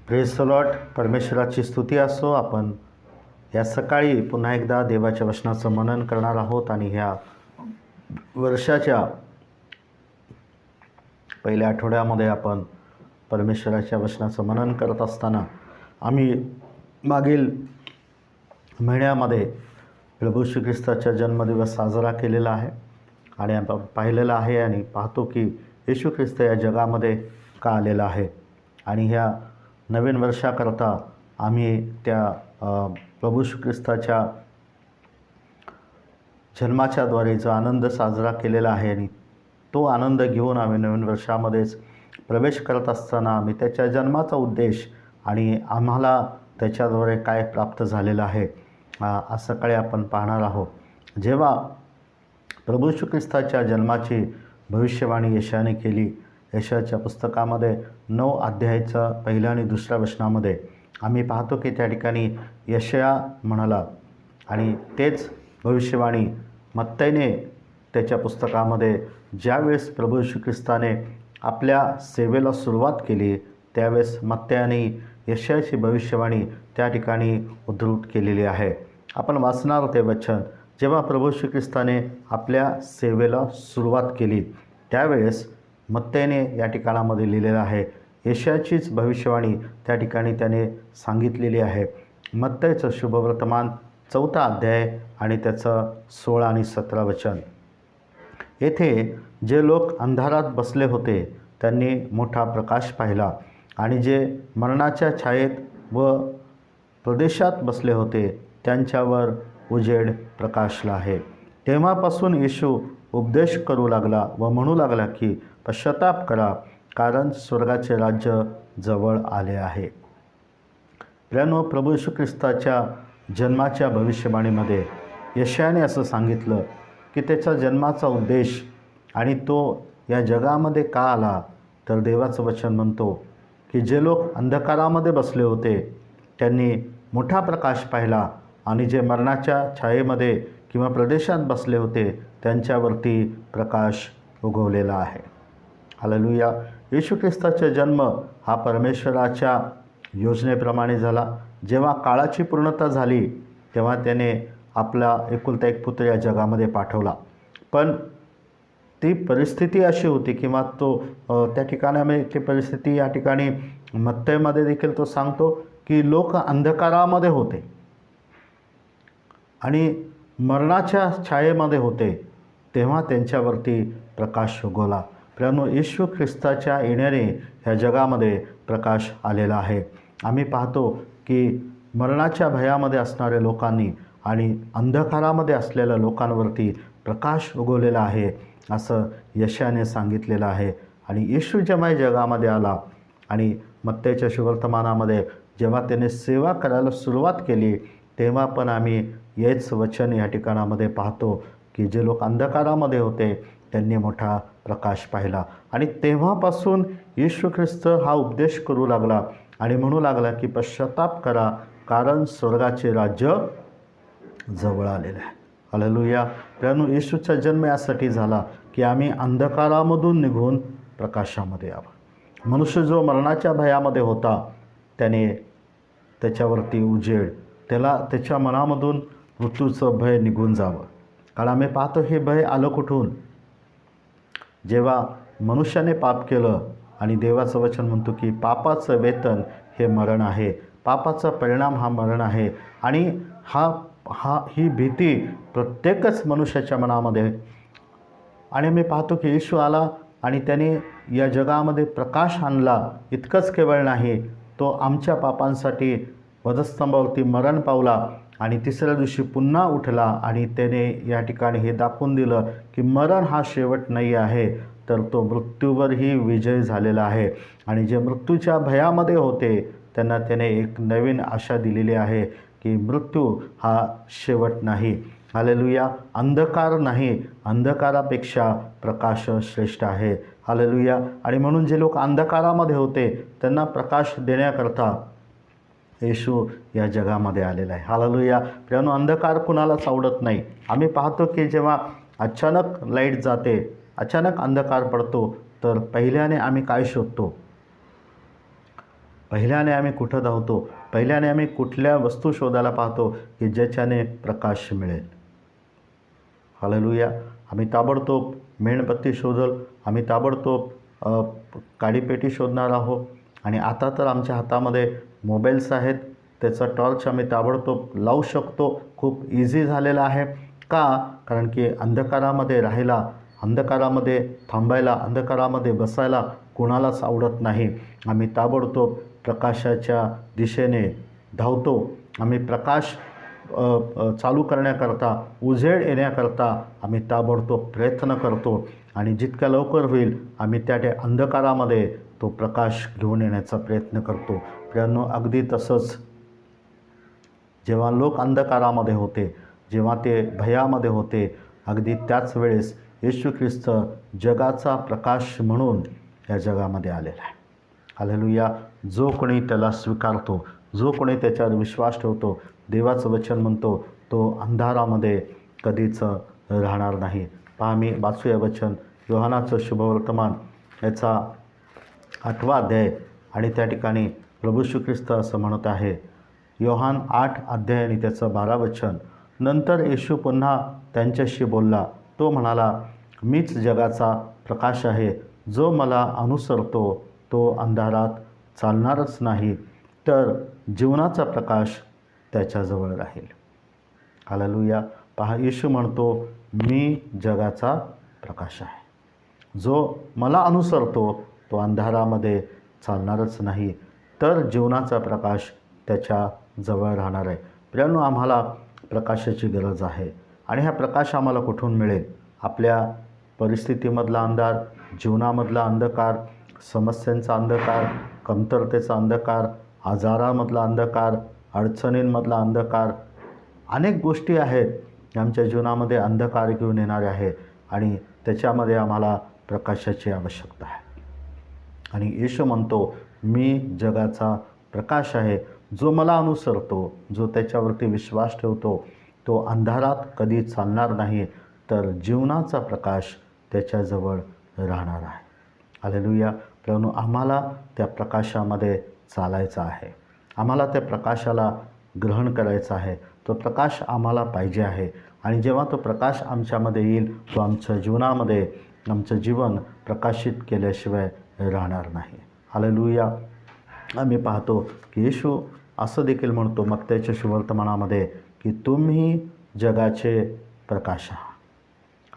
Praise the Lord. परमेश्वराची स्तुती असो. आपण या सकाळी पुन्हा एकदा देवाच्या वचनाचं मनन करणार आहोत आणि ह्या वर्षाच्या पहिल्या आठवड्यामध्ये आपण परमेश्वराच्या वचनाचं मनन करत असताना आम्ही मागील महिन्यामध्ये प्रभू श्री ख्रिस्ताचा जन्मदिवस साजरा केलेला आहे आणि आपण पाहिलेलं आहे आणि पाहतो की येशू ख्रिस्त या जगामध्ये का आलेला आहे आणि ह्या नवीन वर्षाकरता आम्ही त्या प्रभू श्री ख्रिस्ताच्या जन्माच्याद्वारे जो आनंद साजरा केलेला आहे आणि तो आनंद घेऊन आम्ही नवीन वर्षामध्येच प्रवेश करत असताना आम्ही त्याच्या जन्माचा उद्देश आणि आम्हाला त्याच्याद्वारे काय प्राप्त झालेलं आहे आज सकाळी आपण पाहणार आहोत. जेव्हा प्रभू श्री ख्रिस्ताच्या जन्माची भविष्यवाणी यशायाने केली, यशायाच्या पुस्तकामध्ये 9 अध्यायाच्या पहिल्या आणि दुसऱ्या वचनामध्ये आम्ही पाहतो की त्या ठिकाणी यशाया म्हणाला आणि तेच भविष्यवाणी मत्तईने त्याच्या पुस्तकामध्ये ज्यावेळेस प्रभू श्री ख्रिस्ताने आपल्या सेवेला सुरुवात केली त्यावेळेस मत्तईने यशायाची भविष्यवाणी त्या ठिकाणी उद्धृत केलेली आहे. आपण वाचणार ते वचन. जेव्हा प्रभू श्री ख्रिस्ताने आपल्या सेवेला सुरुवात केली त्यावेळेस मत्तईने या ठिकाणामध्ये लिहिलेलं आहे. यशायाचीच भविष्यवाणी त्या ठिकाणी त्याने सांगितलेली आहे. मत्तईचं शुभवर्तमान 4 अध्याय आणि त्याचं 16 आणि 17 वचन. येथे जे लोक अंधारात बसले होते त्यांनी मोठा प्रकाश पाहिला आणि जे मरणाच्या छायेत व प्रदेशात बसले होते त्यांच्यावर उजेड प्रकाशला आहे. तेव्हापासून येशू उपदेश करू लागला व म्हणू लागला की पश्चाताप करा, कारण स्वर्गाचे राज्य जवळ आले आहे. प्रियानो, प्रभू येशू ख्रिस्ताच्या जन्माच्या भविष्यवाणीमध्ये यशायाने असं सांगितलं की त्याच्या जन्माचा उद्देश आणि तो या जगामध्ये का आला, तर देवाचं वचन म्हणतो की जे लोक अंधकारामध्ये बसले होते त्यांनी मोठा प्रकाश पाहिला आणि जे मरणाच्या छायेमध्ये किंवा प्रदेशात बसले होते त्यांच्यावरती प्रकाश उगवलेला आहे. हालेलुया. येशू ख्रिस्ताचा जन्म हा परमेश्वराच्या योजनेप्रमाणे झाला. जेव्हा काळाची पूर्णता झाली तेव्हा त्याने आपला एकुलता एक पुत्र या जगामध्ये पाठवला. पण ती परिस्थिती अशी होती किंवा तो त्या ठिकाणामध्ये ती परिस्थिती या ठिकाणी मत्तईमध्ये देखील तो सांगतो की लोक अंधकारामध्ये होते आणि मरणाच्या छायेमध्ये होते तेव्हा त्यांच्यावरती प्रकाश उगवला. प्रियानो, येशू ख्रिस्ताच्या येण्याने ह्या जगामध्ये प्रकाश आलेला आहे. आम्ही पाहतो की मरणाच्या भयामध्ये असणाऱ्या लोकांनी आणि अंधकारामध्ये असलेल्या लोकांवरती प्रकाश उगवलेला आहे असं यशायाने सांगितलेलं आहे. आणि येशू जेव्हा जगामध्ये आला आणि मत्तईच्या शुभवर्तमानामध्ये जेव्हा त्याने सेवा करायला सुरुवात केली तेव्हा पण आम्ही हेच वचन या ठिकाणामध्ये पाहतो की जे लोक अंधकारामध्ये होते त्यांनी मोठा प्रकाश पाहिला आणि तेव्हापासून येशू ख्रिस्त हा उपदेश करू लागला आणि म्हणू लागला की पश्चाताप करा, कारण स्वर्गाचे राज्य जवळ आलेलं आहे. हालेलुया. प्रियानो, येशूचा जन्म यासाठी झाला की आम्ही अंधकारामधून निघून प्रकाशामध्ये यावं. मनुष्य जो मरणाच्या भयामध्ये होता त्याने त्याच्यावरती उजेड, त्याला त्याच्या मनामधून मृत्यूचं भय निघून जावं. कारण आम्ही पाहतो हे भय आलं कुठून, जेव्हा मनुष्याने पाप केलं आणि देवाचं वचन म्हणतो की पापाचं वेतन हे मरण आहे, पापाचा परिणाम हा मरण आहे. आणि ही भीती प्रत्येकच मनुष्याच्या मनामध्ये. आणि मी पाहतो की येशू आला आणि त्याने या जगामध्ये प्रकाश आणला. इतकंच केवळ नाही, तो आमच्या पापांसाठी वधस्तंभावरती मरण पावला आणि तिसऱ्या दिवशी पुन्हा उठला आणि त्याने या ठिकाणी हे दाखवून दिलं की मरण हा शेवट नाही आहे, तर तो मृत्यूवरही विजय झालेला आहे. आणि जे मृत्यूच्या भयामध्ये होते त्यांना त्याने एक नवीन आशा दिलेली आहे की मृत्यू हा शेवट नाही. हालेलुया. अंधकार नाही, अंधकारापेक्षा प्रकाश श्रेष्ठ आहे. हालेलुया. आणि म्हणून जे लोक अंधकारामध्ये होते त्यांना प्रकाश देण्याकरता येशू या जगामध्ये आलेला आहे. हालेलुया. प्रियानो, अंधकार कुणालाच आवडत नाही. आम्ही पाहतो की जेव्हा अचानक लाईट जाते, अचानक अंधकार पडतो, तर पहिल्याने आम्ही काय शोधतो? पहिल्याने आम्ही कुठं धावतो, पहिल्याने आम्ही कुठल्या वस्तू शोधायला पाहतो की ज्याच्याने प्रकाश मिळेल. हालेलुया. आम्ही ताबडतोब मेणबत्ती शोधल, आम्ही ताबडतोब काडीपेटी शोधणार आहोत. आणि आता तर आमच्या हातामध्ये मोबाईल्स आहेत, त्याचा टॉर्च आम्ही ताबडतोब लावू शकतो. खूप इझी झालेलं आहे. का? कारण की अंधकारामध्ये राहायला, अंधकारामध्ये थांबायला, अंधकारामध्ये बसायला कुणालाच आवडत नाही. आम्ही ताबडतोब प्रकाशाच्या दिशेने धावतो. आम्ही प्रकाश चालू करण्याकरता, उजेड येण्याकरता आम्ही ताबडतोब प्रयत्न करतो. आणि जितक्या लवकर होईल आम्ही त्या अंधकारामध्ये तो प्रकाश घेऊन येण्याचा प्रयत्न करतो. प्रियांनो, अगदी तसंच जेव्हा लोक अंधकारामध्ये होते, जेव्हा ते भयामध्ये होते, अगदी त्याच वेळेस येशू ख्रिस्त जगाचा प्रकाश म्हणून या जगामध्ये आलेला आहे. हालेलुया. जो कोणी त्याला स्वीकारतो, जो कोणी त्याच्यावर विश्वास ठेवतो, देवाचं वचन म्हणतो तो अंधारामध्ये कधीच राहणार नाही. पहा, मी वाचूया वचन, योहानाचं शुभवर्तमान याचा 8वा अध्याय. आणि त्या ठिकाणी प्रभू श्री ख्रिस्त असं म्हणत आहे, योहान 8 अध्याय आणि त्याचं 12 वचन. नंतर येशू पुन्हा त्यांच्याशी बोलला. तो म्हणाला, मीच जगाचा प्रकाश आहे. जो मला अनुसरतो तो अंधारात चालणारच नाही, तर जीवनाचा प्रकाश त्याच्याजवळ राहील. हालेलुया. पहा, येशू म्हणतो मी जगाचा प्रकाश आहे. जो मला अनुसरतो तो अंधारामध्ये चालणारच नाही, तर जीवनाचा प्रकाश त्याच्या जवळ राहणार आहे. प्रियांनो, आम्हाला प्रकाशाची गरज आहे. आणि हा प्रकाश आम्हाला कुठून मिळेल? आपल्या परिस्थितीमधला अंधार, जीवनामधला अंधकार, समस्यांचा अंधकार, कमतरतेचा अंधकार, आजारामधला अंधकार, अडचणींमधला अंधकार, अनेक गोष्टी आहेत आमच्या जीवनामध्ये अंधकार घेऊन येणारे आहे. आणि त्याच्यामध्ये आम्हाला प्रकाशाची आवश्यकता आहे. आणि येशू म्हणतो मी जगाचा प्रकाश आहे. जो मला अनुसरतो, जो त्याच्यावरती विश्वास ठेवतो तो अंधारात कधी चालणार नाही, तर जीवनाचा प्रकाश त्याच्याजवळ राहणार आहे. हालेलुया. परंतु आम्हाला त्या प्रकाशामध्ये चालायचं आहे. आम्हाला त्या प्रकाशाला ग्रहण करायचं आहे. तो प्रकाश आम्हाला पाहिजे आहे. आणि जेव्हा तो प्रकाश आमच्यामध्ये येईल, तो आमच्या जीवनामध्ये आमचं जीवन प्रकाशित केल्याशिवाय राहणार नाही. हालेलुया. आम्ही पाहतो की येशू असं देखील म्हणतो मत्तैच्या शुभवर्तमानामध्ये की तुम्ही जगाचे प्रकाश आहात.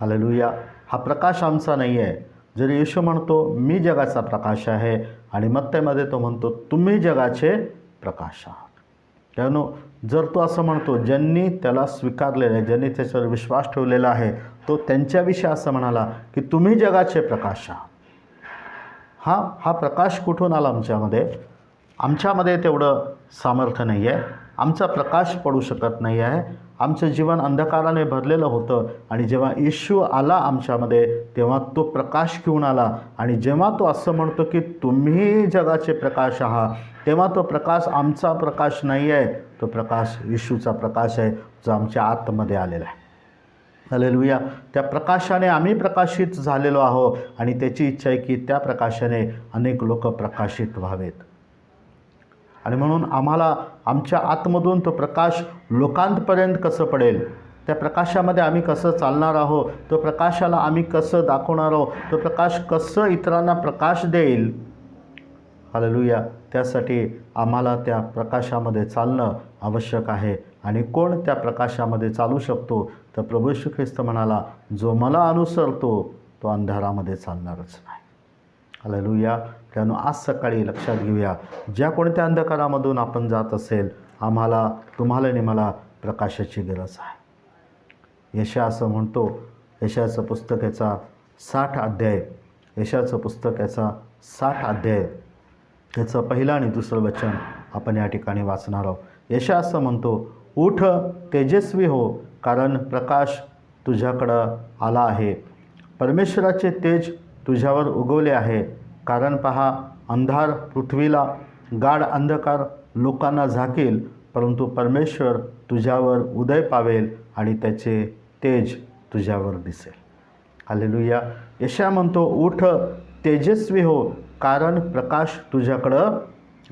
हालेलुया. हा प्रकाश आमचा नाही आहे. जर येशू म्हणतो मी जगाचा प्रकाश आहे आणि मत्तैमध्ये तो म्हणतो तुम्ही जगाचे प्रकाश आहात. त्यानो जर तो असं म्हणतो, ज्यांनी त्याला स्वीकारलेलं आहे, ज्यांनी त्याच्यावर विश्वास ठेवलेला आहे, तो त्यांच्याविषयी असं म्हणाला की तुम्ही जगाचे प्रकाश आहात. हा प्रकाश कुठून आला आमच्यामध्ये? आमच्यामध्ये तेवढं सामर्थ्य नाही आहे. आमचा प्रकाश पडू शकत नाही आहे. आमचं जीवन अंधकाराने भरलेलं होतं. आणि जेव्हा येशू आला आमच्यामध्ये, तेव्हा तो प्रकाश घेऊन आला. आणि जेव्हा तो असं म्हणतो की तुम्ही जगाचे प्रकाश आहात, तेव्हा तो प्रकाश आमचा प्रकाश नाही आहे, तो प्रकाश येशूचा प्रकाश आहे, जो आमच्या आतमध्ये आलेला आहे. हालेलुया. त्या प्रकाशाने आम्ही प्रकाशित झालेलो आहोत. आणि त्याची इच्छा आहे की त्या प्रकाशाने अनेक लोक प्रकाशित व्हावेत. आणि म्हणून आम्हाला आमच्या आतमधून तो प्रकाश लोकांपर्यंत कसं पडेल, त्या प्रकाशामध्ये आम्ही कसं चालणार आहोत, तो प्रकाशाला आम्ही कसं दाखवणार आहोत, तो प्रकाश कसं इतरांना प्रकाश देईल. हालेलुया. त्यासाठी आम्हाला त्या प्रकाशामध्ये चालणं आवश्यक आहे. आणि कोण त्या प्रकाशामध्ये चालू शकतो? तर प्रभू येशू ख्रिस्त म्हणाला, जो मला अनुसरतो तो अंधारामध्ये चालणारच नाही. हालेलुया. त्यानं आज सकाळी लक्षात घेऊया, ज्या कोणत्या अंधकारामधून आपण जात असेल, आम्हाला, तुम्हाला आणि मला प्रकाशाची गरज आहे. यशा असं म्हणतो, यशाचं पुस्तक याचा 60 अध्याय, यशाचं पुस्तक याचा 60 अध्याय, त्याचं पहिलं आणि दुसरं वचन आपण या ठिकाणी वाचणार आहोत. यशा असं म्हणतो, उठ तेजस्वी हो, कारण प्रकाश तुझ्याकडं आला आहे. परमेश्वराचे तेज तुझ्यावर उगवले आहे. कारण पहा, अंधार पृथ्वीला, गाढ अंधकार लोकांना झाकेल, परंतु परमेश्वर तुझ्यावर उदय पावेल आणि त्याचे तेज तुझ्यावर दिसेल. हालेलुया. यशा म्हणतो, उठ तेजस्वी हो, कारण प्रकाश तुझ्याकडं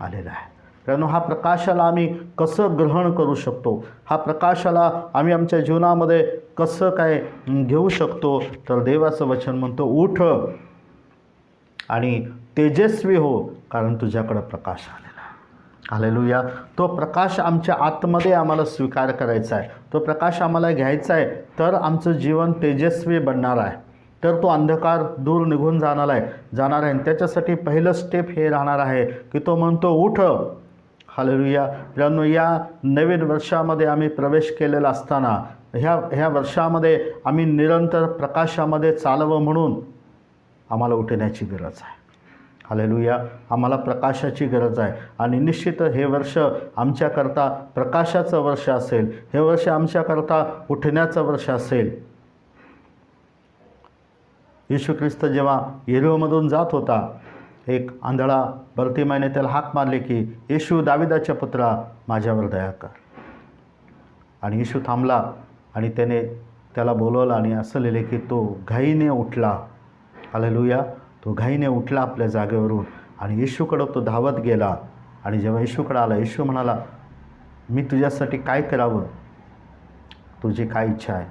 आलेला आहे. कारण हा प्रकाशाला आम्ही कसं ग्रहण करू शकतो, हा प्रकाशाला आम्ही आमच्या जीवनामध्ये कसं काय घेऊ शकतो, तर देवाचं वचन म्हणतो, उठ आणि तेजस्वी हो, कारण तुझ्याकडं प्रकाश आलेला आहे. हालेलुया. तो प्रकाश आमच्या आतमध्ये आम्हाला स्वीकार करायचा आहे, तो प्रकाश आम्हाला घ्यायचा आहे, तर आमचं जीवन तेजस्वी बनणार आहे, तर तो अंधकार दूर निघून जाणार आहे. आणि त्याच्यासाठी पहिलं स्टेप हे राहणार आहे की तो म्हणतो, उठ. हालेलुया. मित्रांनो, या नवीन वर्षामध्ये आम्ही प्रवेश केलेला असताना ह्या वर्षामध्ये आम्ही निरंतर प्रकाशामध्ये चालवं म्हणून आम्हाला उठण्याची गरज आहे. हालेलुया. आम्हाला प्रकाशाची गरज आहे आणि निश्चित हे वर्ष आमच्याकरता प्रकाशाचं वर्ष असेल, हे वर्ष आमच्याकरता उठण्याचं वर्ष असेल. येशू ख्रिस्त जेव्हा येरिहोमधून जात होता, एक आंधळा बर्तिमाईने त्याला हाक मारली की, येशू दाविदाच्या पुत्रा, माझ्यावर दया कर. आणि येशू थांबला आणि त्याने त्याला बोलवलं आणि असं लिहिले की तो घाईने उठला. हालेलुया. तो घाईने उठला आपल्या जागेवरून आणि येशूकडं तो धावत गेला. आणि जेव्हा येशूकडं आला, येशू म्हणाला, मी तुझ्यासाठी काय करावं, तुझी काय इच्छा आहे.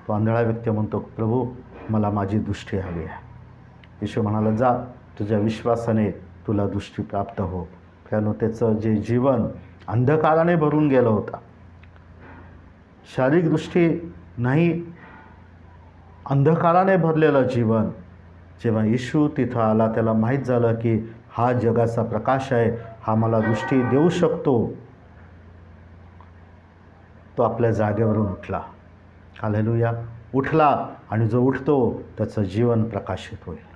तो आंधळा व्यक्ती म्हणतो, प्रभू, मला माझी दृष्टी हवी आहे. येशू म्हणाला, जा, तुझ्या विश्वासाने तुला दृष्टी प्राप्त हो. त्यानं त्याचं जे जीवन अंधकाराने भरून गेलं होतं, शारीरिक दृष्टी नाही, अंधकाराने भरलेलं जीवन, जेव्हा येशू तिथं आला, त्याला माहीत झालं की हा जगाचा प्रकाश आहे, हा मला दृष्टी देऊ शकतो. तो आपल्या जागेवरून उठला. हालेलुया. उठला आणि जो उठतो त्याचं जीवन प्रकाशित होईल.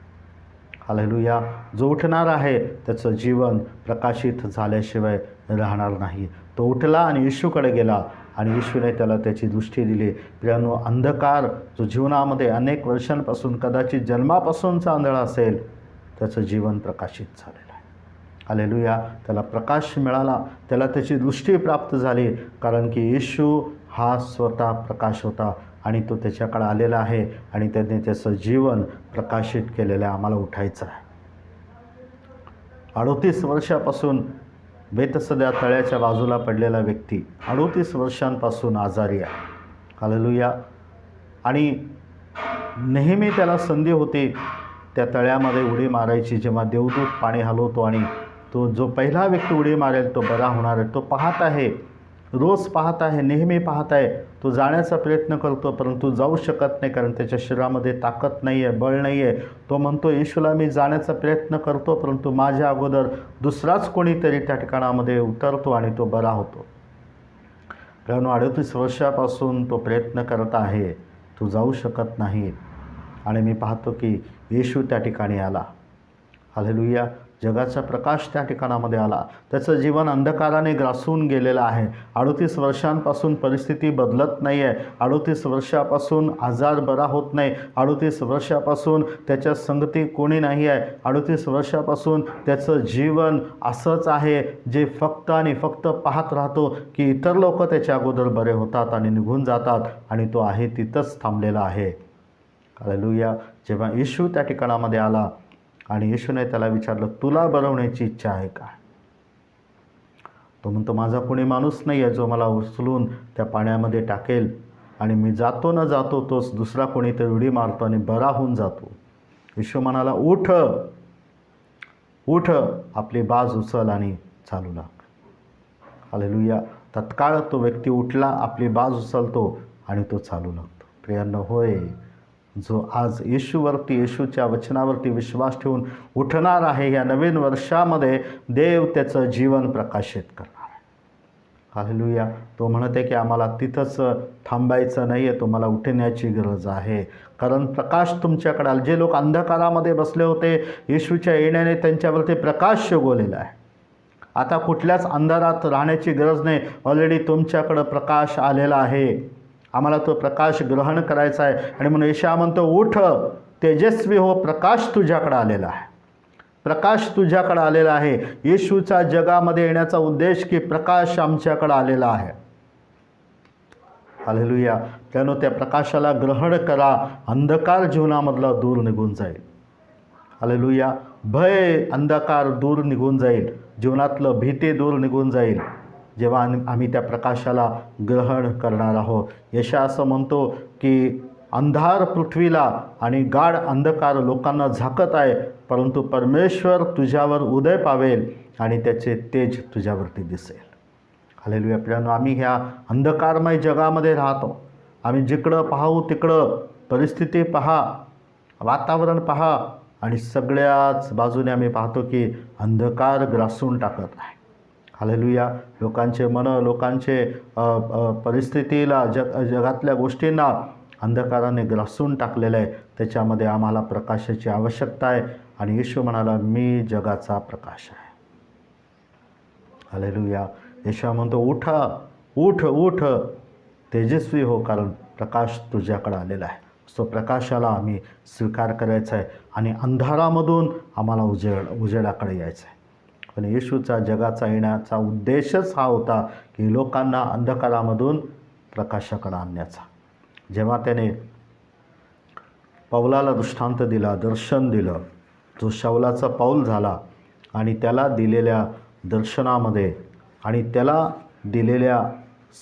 हालेलुया. जो उठणार आहे त्याचं जीवन प्रकाशित झाल्याशिवाय राहणार नाही. तो उठला आणि येशूकडे गेला आणि येशूने त्याला त्याची दृष्टी दिली. प्रियांनो, अंधकार जो जीवनामध्ये अनेक वर्षांपासून, कदाचित जन्मापासूनचा आंधळा असेल, त्याचं जीवन प्रकाशित झालेलं आहे. हालेलुया. त्याला प्रकाश मिळाला, त्याला त्याची दृष्टी प्राप्त झाली, कारण की येशू हा स्वतः प्रकाश होता आणि तो त्याच्याकडे आलेला आहे आणि त्याने त्याचं जीवन प्रकाशित केलेलं आहे. आम्हाला उठायचं आहे. 38 वर्षापासून बेतसदा तळ्याच्या बाजूला पडलेला व्यक्ती 38 वर्षांपासून आजारी आहे. हालेलुया. आणि नेहमी त्याला संधी होती त्या तळ्यामध्ये उडी मारायची. जेव्हा देवदूत पाणी हलवतो आणि तो जो पहिला व्यक्ती उडी मारेल तो बरा होणार आहे. तो पाहत आहे, रोज पाहत आहे, नेहमी पाहत आहे. तो जाण्याचा प्रयत्न करतो, परंतु जाऊ शकत नाही, कारण त्याच्या शरीरामध्ये ताकद नाही आहे, बळ नाही आहे. तो म्हणतो, येशूला मी जाण्याचा प्रयत्न करतो, परंतु माझ्या अगोदर दुसराच कोणीतरी त्या ठिकाणामध्ये उतरतो आणि तो बरा होतो. कारण 38 वर्षापासून तो प्रयत्न करत आहे, तो जाऊ शकत नाही. आणि मी पाहतो की येशू त्या ठिकाणी आला. हालेलुया. जगाचा प्रकाश त्या ठिकाणामध्ये आला. त्याचं जीवन अंधकाराने ग्रासून गेलेलं आहे. 38 वर्षांपासून परिस्थिती बदलत नाही आहे. 38 वर्षापासून आजार बरा होत नाही. 38 वर्षापासून त्याच्या संगती कोणी नाही आहे. 38 वर्षापासून त्याचं जीवन असंच आहे, जे फक्त आणि फक्त पाहत राहतो की इतर लोक त्याच्या अगोदर बरे होतात आणि निघून जातात, आणि तो आहे तिथंच थांबलेला आहे. हालेलुया. जेव्हा येशू त्या ठिकाणामध्ये आला आणि येशूने त्याला विचारलं, तुला बरं होण्याची इच्छा आहे का? तो म्हणतो, माझा कोणी माणूस नाही आहे जो मला उचलून त्या पाण्यामध्ये टाकेल, आणि मी जातो न जातो तोच दुसरा कोणीतरी उडी मारतो आणि बरा होऊन जातो. येशू म्हणाला, उठ, उठ, आपली बाज उचल आणि चालू लाग. हालेलुया. तत्काळ तो व्यक्ती उठला, आपली बाज उचलतो आणि तो चालू लागतो. प्रियांनो, होय, जो आज येशूवरती, येशूच्या वचनावरती विश्वास ठेवून उठणार आहे, या नवीन वर्षामध्ये देव त्याचं जीवन प्रकाशित करणार आहे. हालेलुया. तो म्हणत आहे की आम्हाला तिथंच थांबायचं नाही आहे, तुम्हाला उठण्याची गरज आहे, कारण प्रकाश तुमच्याकडे आला. जे लोक अंधकारामध्ये बसले होते, येशूच्या येण्याने त्यांच्यावरती प्रकाश उगवलेला आहे. आता कुठल्याच अंधारात राहण्याची गरज नाही. ऑलरेडी तुमच्याकडं प्रकाश आलेला आहे. आम्हाला तो प्रकाश ग्रहण करायचा आहे. आणि म्हणून येशू म्हणतो, उठ, तेजस्वी हो, प्रकाश तुझ्याकडे आलेला आहे. प्रकाश तुझ्याकडे आलेला आहे. येशूचा जगामध्ये येण्याचा उद्देश की प्रकाश आमच्याकडे आलेला आहे. हालेलुया. त्यानं त्या प्रकाशाला ग्रहण करा, अंधकार जीवनामधला दूर निघून जाईल. हालेलुया. भय अंधकार दूर निघून जाईल, जीवनातलं भीती दूर निघून जाईल जेव्हा आम्ही त्या प्रकाशाला ग्रहण करणार आहोत. यशा असं म्हणतो की अंधार पृथ्वीला आणि गाढ अंधकार लोकांना झाकत आहे, परंतु परमेश्वर तुझ्यावर उदय पावेल आणि त्याचे तेज तुझ्यावरती दिसेल. हालेलुया. प्रियानो, आम्ही ह्या अंधकारमय जगामध्ये राहतो. आम्ही जिकडं पाहू तिकडं परिस्थिती पहा, वातावरण पहा, आणि सगळ्याच बाजूने आम्ही पाहतो की अंधकार ग्रासून टाकत आहे. हालेलुया. लोकांचे मनं, लोकांचे परिस्थितीला, जगातल्या गोष्टींना अंधकाराने ग्रासून टाकलेलं आहे. त्याच्यामध्ये आम्हाला प्रकाशाची आवश्यकता आहे. आणि येशू म्हणाला, मी जगाचा प्रकाश आहे. हालेलुया. येशू म्हणतो, उठा, उठ उठ, तेजस्वी हो, कारण प्रकाश तुझ्याकडे आलेला आहे. सो प्रकाशाला आम्ही स्वीकार करायचा आहे आणि अंधारामधून आम्हाला उजेडाकडे यायचं आहे. पण येशूचा जगाचा येण्याचा उद्देशच हा होता की लोकांना अंधकारामधून प्रकाशाकडे आणण्याचा. जेव्हा त्याने पौलाला दृष्टांत दिला, दर्शन दिलं, जो शाऊलाचा पाऊल झाला, आणि त्याला दिलेल्या दर्शनामध्ये आणि त्याला दिलेल्या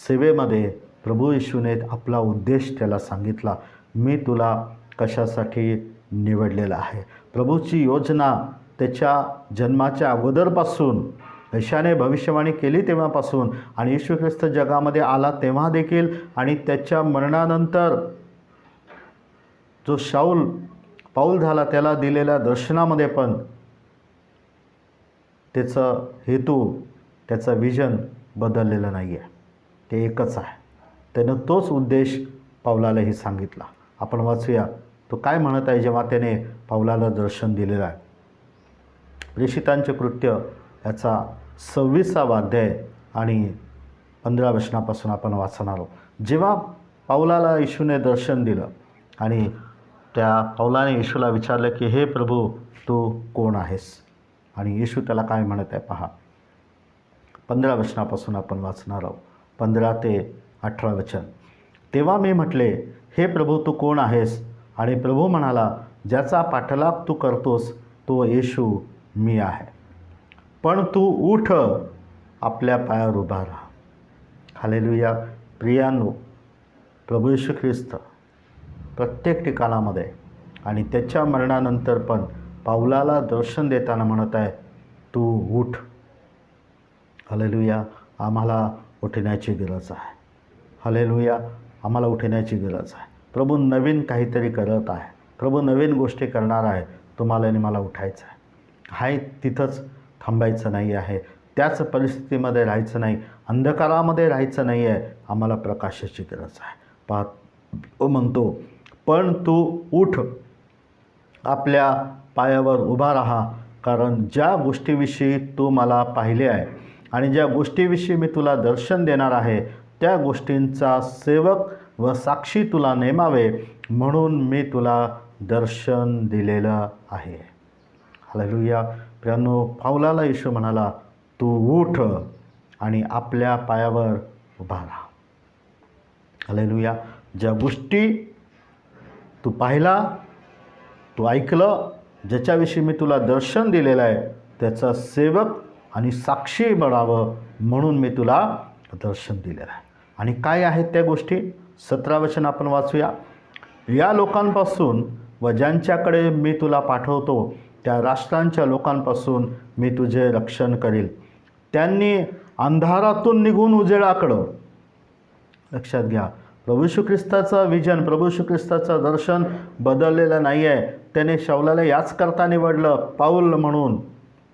सेवेमध्ये प्रभू येशूने आपला उद्देश त्याला सांगितला. मी तुला कशासाठी निवडलेला आहे. प्रभूची योजना त्याच्या जन्माच्या अगोदरपासून, यशाने भविष्यवाणी केली तेव्हापासून, आणि येशू ख्रिस्त जगामध्ये आला तेव्हा देखील, आणि त्याच्या मरणानंतर जो शाऊल पाऊल झाला त्याला दिलेल्या दर्शनामध्ये पण त्याचं हेतू, त्याचं विजन बदललेलं नाही आहे. ते एकच आहे. त्यानं तोच उद्देश पौलालाही सांगितला. आपण वाचूया तो काय म्हणत आहे जेव्हा त्याने पौलाला दर्शन दिलेलं आहे. प्रेषितांचे कृत्य याचा 26वा अध्याय आणि 15 वचनापासून आपण वाचणार आहोत. जेव्हा पौलाला येशूने दर्शन दिलं आणि त्या पौलाने येशूला विचारलं की हे प्रभू, तू कोण आहेस? आणि येशू त्याला काय म्हणत आहे पहा. 15 वचनापासून आपण वाचणार आहोत. 15 ते 18 वचन. तेव्हा मी म्हटले, हे प्रभू, तू कोण आहेस? आणि प्रभू म्हणाला, ज्याचा पाठलाग तू करतोस तो येशू मी आहे. पण तू उठ, आपल्या पायावर उभा राहा. हालेलुया. प्रियांनो, प्रभू येशू ख्रिस्त प्रत्येक ठिकाणामध्ये आणि त्याच्या मरणानंतर पण पौलाला दर्शन देताना म्हणत आहे, तू उठ. हालेलुया. आम्हाला उठण्याची गरज आहे. हालेलुया. आम्हाला उठण्याची गरज आहे. प्रभू नवीन काहीतरी करत आहे. प्रभू नवीन गोष्टी करणार आहे. तुम्हाला आणि मला उठायचं आहे. हाय तिथंच थांबायचं नाही आहे. त्याच परिस्थितीमध्ये राहायचं नाही. अंधकारामध्ये राहायचं नाही आहे. आम्हाला प्रकाशाची गरज आहे. तो म्हणतो, पण तू उठ, आपल्या पायावर उभा राहा, कारण ज्या गोष्टीविषयी तू मला पाहिले आहे आणि ज्या गोष्टीविषयी मी तुला दर्शन देणार आहे त्या गोष्टींचा सेवक व साक्षी तुला नेमावे, म्हणून मी तुला दर्शन दिलेलं आहे. हालेलुया. प्रियांनो, पौलाला येशू म्हणाला, तू उठ आणि आपल्या पायावर उभा राहा. हालेलुया. ज्या गोष्टी तू पाहिला, तू ऐकलं, ज्याच्याविषयी मी तुला दर्शन दिलेलं आहे त्याचा सेवक आणि साक्षी बनावं म्हणून मी तुला दर्शन दिलेलं आहे. आणि काय आहेत त्या गोष्टी? 17 वचन आपण वाचूया. या लोकांपासून व ज्यांच्याकडे मी तुला पाठवतो त्या राष्ट्रांच्या लोकांपासून मी तुझे रक्षण करील. त्यांनी अंधारातून निघून उजेडाकडं. लक्षात घ्या, प्रभू येशू ख्रिस्ताचं विजन, प्रभू येशू ख्रिस्ताचं दर्शन बदललेलं नाही आहे. त्याने शाऊलाला याचकरता निवडलं पाऊल म्हणून.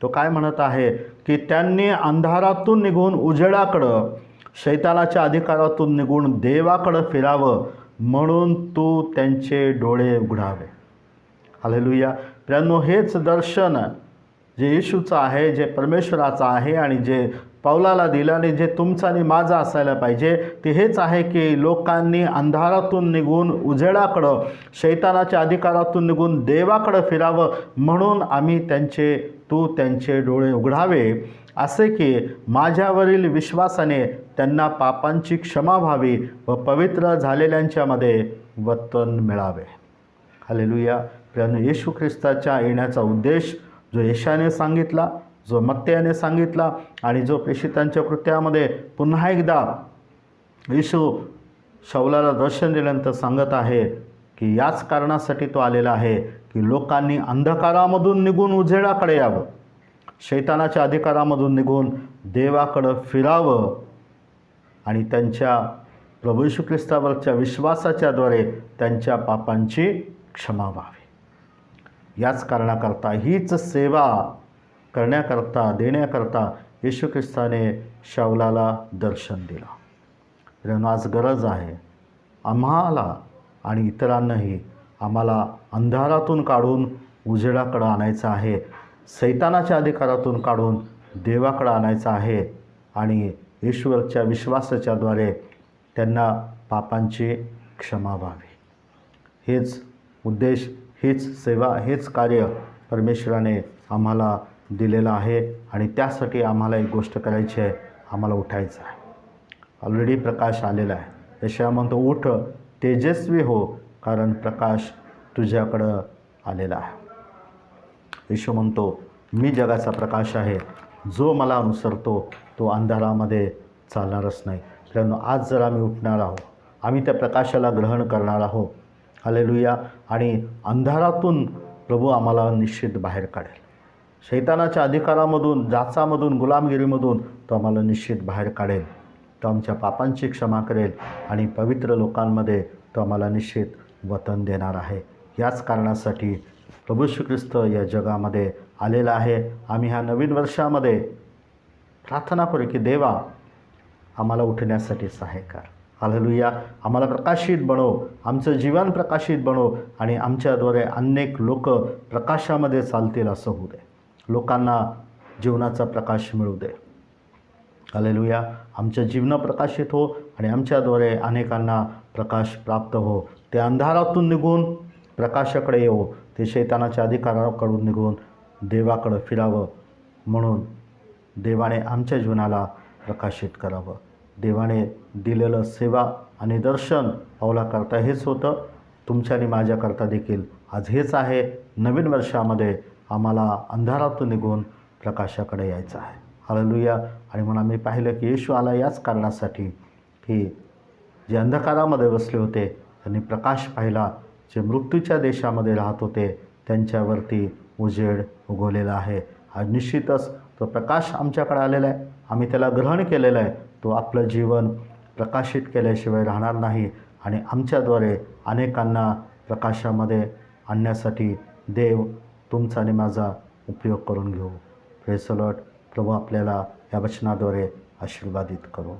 तो काय म्हणत आहे की त्यांनी अंधारातून निघून उजेडाकडं, शैतानाच्या अधिकारातून निघून देवाकडं फिरावं म्हणून तू त्यांचे डोळे उघडावे. हालेलुया. प्रियांनो, हेच दर्शन जे येशूचं आहे, जे परमेश्वराचं आहे आणि जे पौलाला दिलं आणि जे तुमचं आणि माझं असायला पाहिजे ते हेच आहे की लोकांनी अंधारातून निघून उजेडाकडं, शैतानाच्या अधिकारातून निघून देवाकडं फिरावं म्हणून आम्ही तू त्यांचे डोळे उघडावे, असे की माझ्यावरील विश्वासाने त्यांना पापांची क्षमा व्हावी व पवित्र झालेल्यांच्यामध्ये वतन मिळावे. हालेलुया. प्रियानो, येशू ख्रिस्ताच्या येण्याचा उद्देश जो यशाने सांगितला, जो मत्तेयाने सांगितला आणि जो प्रेषितांच्या कृत्यामध्ये पुन्हा एकदा येशू शौलाला दर्शन दिल्यानंतर सांगत आहे की याच कारणासाठी तो आलेला आहे की लोकांनी अंधकारामधून निघून उजेडाकडे यावं, शैतानाच्या अधिकारामधून निघून देवाकडं फिरावं आणि त्यांच्या प्रभू येशू ख्रिस्तावरच्या विश्वासाच्याद्वारे त्यांच्या पापांची क्षमा व्हावी। याच कारणाकरता, हीच सेवा करण्याकरता, देण्याकरता येशू ख्रिस्ताने शाऊलाला दर्शन दिलं। कारण आज गरज आहे आम्हाला आणि इतरांनाही, आम्हाला अंधारातून काढून उजेडाकडं आणायचं आहे, सैतानाच्या अधिकारातून काढून देवाकडं आणायचं आहे आणि ईश्वरच्या विश्वासाच्याद्वारे त्यांना पापांची क्षमा व्हावी। हेच उद्देश, हेच सेवा, हेच कार्य परमेश्वराने आम्हाला दिलेलं आहे आणि त्यासाठी आम्हाला एक गोष्ट करायची आहे, आम्हाला उठायचं आहे। ऑलरेडी प्रकाश आलेला आहे। यशाया म्हणतो, उठ तेजस्वी हो, कारण प्रकाश तुझ्याकडं आलेला आहे। येशू म्हणतो, मी जगाचा प्रकाश आहे, जो मला अनुसरतो तो अंधारामध्ये चालणारच नाही। कारण आज जर आम्ही उठणार आहोत, आम्ही त्या प्रकाशाला ग्रहण करणार आहोत, हालेलुया, आणि अंधारातून प्रभू आम्हाला निश्चित बाहेर काढेल, शैतानाच्या अधिकारामधून, जाचामधून, गुलामगिरीमधून तो आम्हाला निश्चित बाहेर काढेल, तो आमच्या पापांची क्षमा करेल आणि पवित्र लोकांमध्ये तो आम्हाला निश्चित वतन देणार आहे। याच कारणासाठी प्रभू येशू ख्रिस्त या जगामध्ये आलेला आहे। आम्ही ह्या नवीन वर्षामध्ये प्रार्थना करू की देवा आम्हाला उठण्यासाठी सहाय्य कर, हालेलुया, आम्हाला प्रकाशित बनव, आमचं जीवन प्रकाशित बनव आणि आमच्याद्वारे अनेक लोक प्रकाशामध्ये चालतील असं होऊ दे, लोकांना जीवनाचा प्रकाश मिळू दे, हालेलुया, आमचं जीवन प्रकाशित हो आणि आमच्याद्वारे अनेकांना प्रकाश प्राप्त हो, ते अंधारातून निघून प्रकाशाकडे येऊ, ते शैतानाच्या अधिकाराकडून निघून देवाकडं फिरावं, म्हणून देवाने आमच्या जीवनाला प्रकाशित करावं। देवाने दिलेलं सेवा आणि दर्शन पावलाकरता हेच होतं, तुमच्या आणि माझ्याकरता देखील आज हेच आहे। नवीन वर्षामध्ये आम्हाला अंधारातून निघून प्रकाशाकडे यायचं आहे, हालेलुया। आणि म्हणून आम्ही पाहिलं की येशू आला याच कारणासाठी की जे अंधकारामध्ये बसले होते त्यांनी प्रकाश पाहिला, जे मृत्यूच्या देशामध्ये राहत होते त्यांच्यावरती उजेड उगवलेला आहे। आज निश्चितच तो प्रकाश आमच्याकडे आलेला आहे, आम्ही त्याला ग्रहण केलेलं आहे, तो आपलं जीवन प्रकाशित केल्याशिवाय राहणार नाही आणि आमच्याद्वारे अनेकांना प्रकाशामध्ये आणण्यासाठी देव तुमचा आणि माझा उपयोग करून घेऊ। Praise the Lord. प्रभू आपल्याला या वचनाद्वारे आशीर्वादित करू।